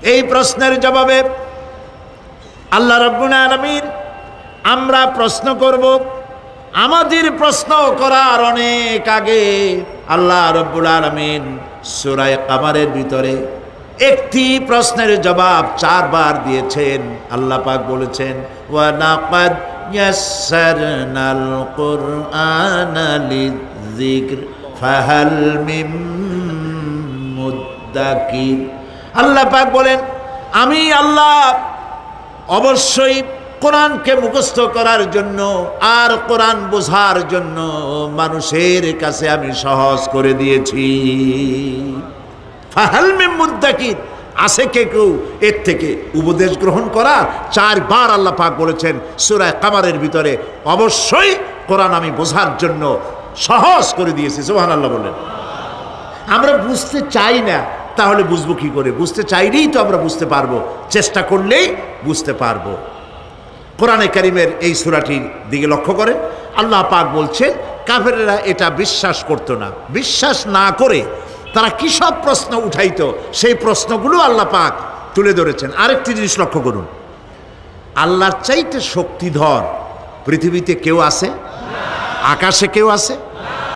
এই প্রশ্নের জবাবে আল্লাহ রাব্বুল আলামিন আমরা প্রশ্ন করব, আমাদের প্রশ্ন করার অনেক আগে আল্লাহ রাব্বুল আলামিন সূরা কামারের ভিতরে একটি প্রশ্নের জবাব 4 বার দিয়েছেন। আল্লাহ পাক বলেছেন, ওয়া লাকাদ ইয়াসসারনাল কুরআনা লিযিকর ফাহাল মিন মুদ্দাকির। আল্লাহ পাক বলেন, আমি আল্লাহ অবশ্যই কোরআনকে মুখস্থ করার জন্য আর কোরআন বোঝার জন্য মানুষের কাছে আমি সহজ করে দিয়েছি। ফাহাল মিন মুদ্দাকির, আছে কে কেউ এর থেকে উপদেশ গ্রহণ করা? 4 বার আল্লাহ পাক বলেছেন সূরা কামারের ভিতরে, অবশ্যই কোরআন আমি বোঝার জন্য সহজ করে দিয়েছি। সুবহানাল্লাহ বলেন। আমরা বুঝতে চাই না, তাহলে বুঝবো কি করে? বুঝতে চাইলেই তো আমরা বুঝতে পারবো, চেষ্টা করলেই বুঝতে পারবো। কোরআনে কারীমের এই সূরাটির দিকে লক্ষ্য করেন, আল্লাহ পাক বলছেন কাফেরেরা এটা বিশ্বাস করতো না। বিশ্বাস না করে তারা কি সব প্রশ্ন উঠাইতো, সেই প্রশ্নগুলো আল্লাহ পাক তুলে ধরেছেন। আরেকটি জিনিস লক্ষ্য করুন, আল্লাহর চাইতে শক্তিধর পৃথিবীতে কেউ আছে? আকাশে কেউ আছে?